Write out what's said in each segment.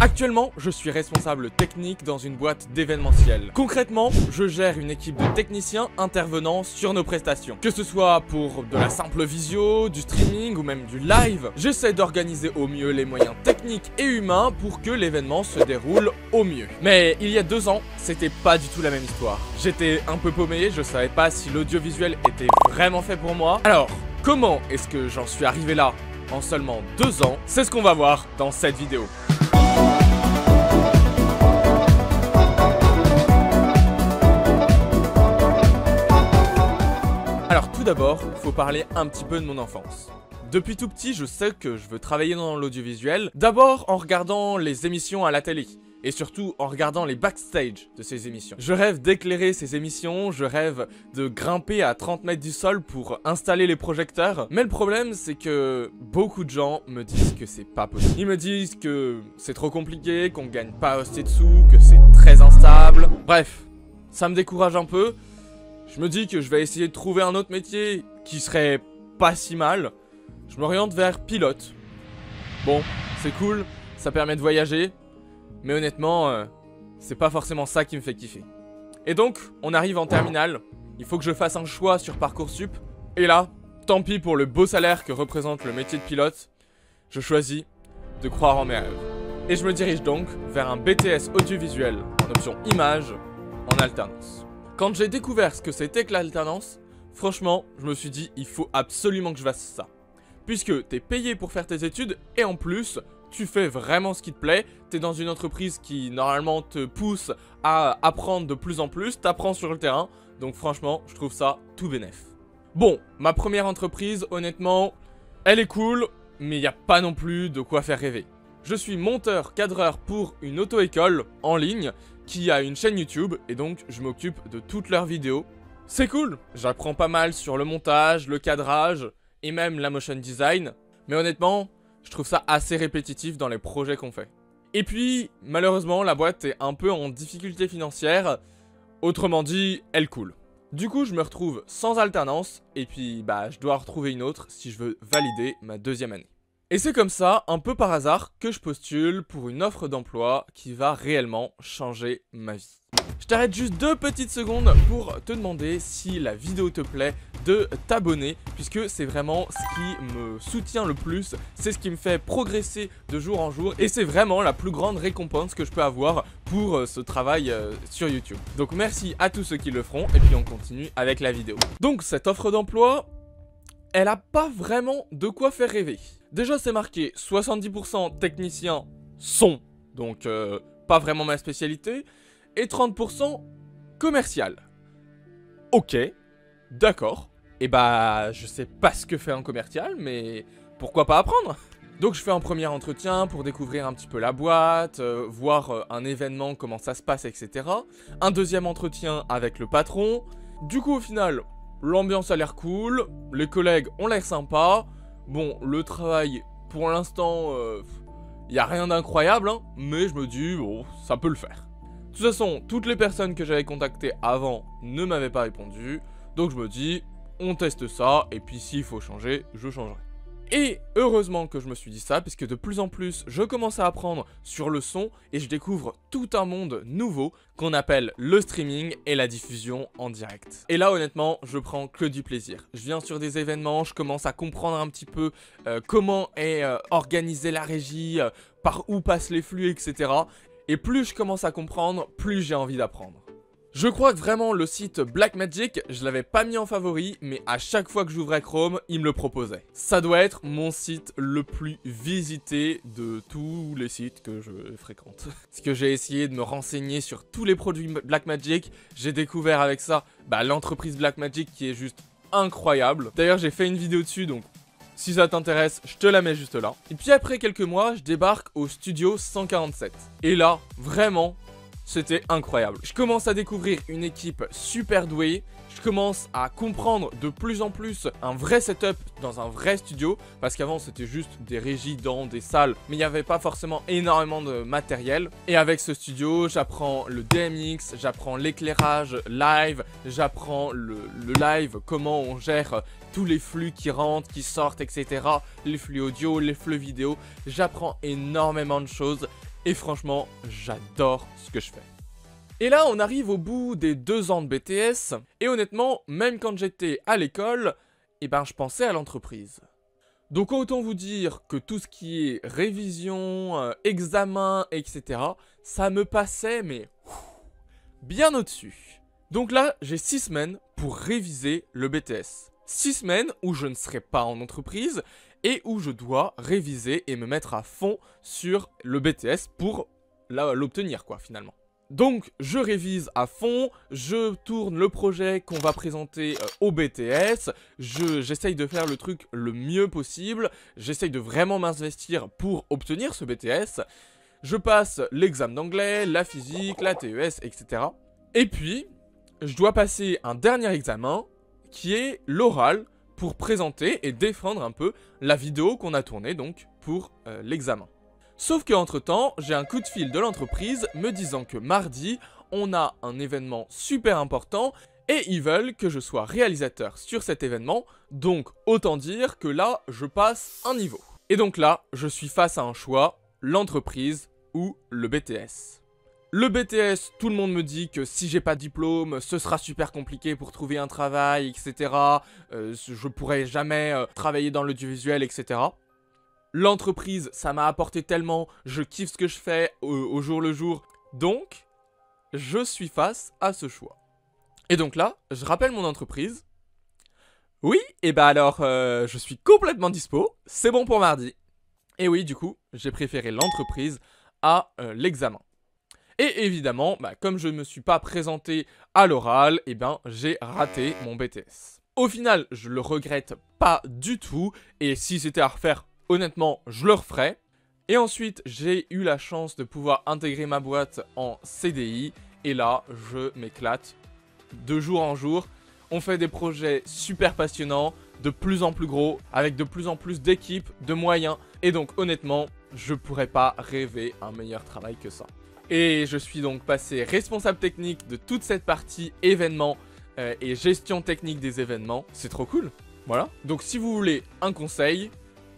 Actuellement, je suis responsable technique dans une boîte d'événementiel. Concrètement, je gère une équipe de techniciens intervenant sur nos prestations. Que ce soit pour de la simple visio, du streaming ou même du live, j'essaie d'organiser au mieux les moyens techniques et humains pour que l'événement se déroule au mieux. Mais il y a 2 ans, c'était pas du tout la même histoire. J'étais un peu paumé, je savais pas si l'audiovisuel était vraiment fait pour moi. Alors, comment est-ce que j'en suis arrivé là en seulement 2 ans? C'est ce qu'on va voir dans cette vidéo. Alors tout d'abord, il faut parler un petit peu de mon enfance. Depuis tout petit, je sais que je veux travailler dans l'audiovisuel, d'abord en regardant les émissions à la télé, et surtout en regardant les backstage de ces émissions. Je rêve d'éclairer ces émissions, je rêve de grimper à 30 mètres du sol pour installer les projecteurs, mais le problème c'est que beaucoup de gens me disent que c'est pas possible. Ils me disent que c'est trop compliqué, qu'on gagne pas assez de sous, que c'est très instable, bref, ça me décourage un peu. Je me dis que je vais essayer de trouver un autre métier qui serait pas si mal. Je m'oriente vers pilote. Bon, c'est cool, ça permet de voyager, mais honnêtement, c'est pas forcément ça qui me fait kiffer. Et donc, on arrive en terminale, il faut que je fasse un choix sur Parcoursup, et là, tant pis pour le beau salaire que représente le métier de pilote, je choisis de croire en mes rêves. Et je me dirige donc vers un BTS audiovisuel en option image en alternance. Quand j'ai découvert ce que c'était que l'alternance, franchement, je me suis dit, il faut absolument que je fasse ça. Puisque t'es payé pour faire tes études, et en plus, tu fais vraiment ce qui te plaît, t'es dans une entreprise qui, normalement, te pousse à apprendre de plus en plus, t'apprends sur le terrain, donc franchement, je trouve ça tout bénef. Bon, ma première entreprise, honnêtement, elle est cool, mais il n'y a pas non plus de quoi faire rêver. Je suis monteur-cadreur pour une auto-école en ligne, qui a une chaîne YouTube, et donc je m'occupe de toutes leurs vidéos. C'est cool, j'apprends pas mal sur le montage, le cadrage, et même la motion design, mais honnêtement, je trouve ça assez répétitif dans les projets qu'on fait. Et puis, malheureusement, la boîte est un peu en difficulté financière, autrement dit, elle coule. Du coup, je me retrouve sans alternance, et puis bah je dois retrouver une autre si je veux valider ma 2e année. Et c'est comme ça, un peu par hasard, que je postule pour une offre d'emploi qui va réellement changer ma vie. Je t'arrête juste 2 petites secondes pour te demander si la vidéo te plaît de t'abonner, puisque c'est vraiment ce qui me soutient le plus, c'est ce qui me fait progresser de jour en jour, et c'est vraiment la plus grande récompense que je peux avoir pour ce travail sur YouTube. Donc merci à tous ceux qui le feront, et puis on continue avec la vidéo. Donc cette offre d'emploi, elle a pas vraiment de quoi faire rêver. Déjà c'est marqué 70% technicien son, donc pas vraiment ma spécialité, et 30% commercial. Ok, d'accord. Et bah je sais pas ce que fait un commercial, mais pourquoi pas apprendre? Donc je fais un premier entretien pour découvrir un petit peu la boîte, voir un événement, comment ça se passe, etc. Un deuxième entretien avec le patron. Du coup au final, l'ambiance a l'air cool, les collègues ont l'air sympas. Bon, le travail, pour l'instant, y a rien d'incroyable, hein, mais je me dis, bon, ça peut le faire. De toute façon, toutes les personnes que j'avais contactées avant ne m'avaient pas répondu, donc je me dis, on teste ça, et puis s'il faut changer, je changerai. Et heureusement que je me suis dit ça, puisque de plus en plus, je commence à apprendre sur le son, et je découvre tout un monde nouveau qu'on appelle le streaming et la diffusion en direct. Et là, honnêtement, je prends que du plaisir. Je viens sur des événements, je commence à comprendre un petit peu comment est organisée la régie, par où passent les flux, etc. Et plus je commence à comprendre, plus j'ai envie d'apprendre. Je crois que vraiment le site Blackmagic, je l'avais pas mis en favori, mais à chaque fois que j'ouvrais Chrome, il me le proposait. Ça doit être mon site le plus visité de tous les sites que je fréquente. Parce que j'ai essayé de me renseigner sur tous les produits Blackmagic, j'ai découvert avec ça l'entreprise Blackmagic qui est juste incroyable. D'ailleurs j'ai fait une vidéo dessus, donc si ça t'intéresse, je te la mets juste là. Et puis après quelques mois, je débarque au studio 147. Et là, vraiment, c'était incroyable. Je commence à découvrir une équipe super douée. Je commence à comprendre de plus en plus un vrai setup dans un vrai studio. Parce qu'avant c'était juste des régies dans des salles, mais il n'y avait pas forcément énormément de matériel. Et avec ce studio, j'apprends le DMX, j'apprends l'éclairage live, j'apprends le live, comment on gère tous les flux qui rentrent, qui sortent, etc. Les flux audio, les flux vidéo. J'apprends énormément de choses. et franchement, j'adore ce que je fais. Et là, on arrive au bout des 2 ans de BTS, et honnêtement, même quand j'étais à l'école, je pensais à l'entreprise. Donc autant vous dire que tout ce qui est révision, examen, etc., ça me passait, mais bien au-dessus. Donc là, j'ai 6 semaines pour réviser le BTS. 6 semaines où je ne serai pas en entreprise et où je dois réviser et me mettre à fond sur le BTS pour l'obtenir quoi finalement. Donc je révise à fond, je tourne le projet qu'on va présenter au BTS, j'essaye de faire le truc le mieux possible, j'essaye de vraiment m'investir pour obtenir ce BTS, je passe l'examen d'anglais, la physique, la TES, etc. Et puis, je dois passer un dernier examen qui est l'oral pour présenter et défendre un peu la vidéo qu'on a tournée donc pour l'examen. Sauf qu'entre temps, j'ai un coup de fil de l'entreprise me disant que mardi, on a un événement super important et ils veulent que je sois réalisateur sur cet événement, donc autant dire que là, je passe un niveau. Et donc là, je suis face à un choix, l'entreprise ou le BTS. Le BTS, tout le monde me dit que si j'ai pas de diplôme, ce sera super compliqué pour trouver un travail, etc. Je pourrai jamais travailler dans l'audiovisuel, etc. L'entreprise, ça m'a apporté tellement, je kiffe ce que je fais au jour le jour. Donc, je suis face à ce choix. Et donc là, je rappelle mon entreprise. Oui, et alors, je suis complètement dispo, c'est bon pour mardi. Et oui, du coup, j'ai préféré l'entreprise à l'examen. Et évidemment, comme je ne me suis pas présenté à l'oral, j'ai raté mon BTS. Au final, je le regrette pas du tout, et si c'était à refaire, honnêtement, je le referais. Et ensuite, j'ai eu la chance de pouvoir intégrer ma boîte en CDI. Et là, je m'éclate de jour en jour. On fait des projets super passionnants, de plus en plus gros, avec de plus en plus d'équipes, de moyens. Et donc, honnêtement, je pourrais pas rêver un meilleur travail que ça. Et je suis donc passé responsable technique de toute cette partie événements et gestion technique des événements. C'est trop cool. Voilà. Donc, si vous voulez un conseil,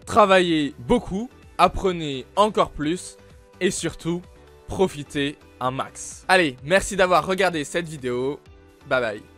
travaillez beaucoup, apprenez encore plus et surtout, profitez un max. Allez, merci d'avoir regardé cette vidéo. Bye bye.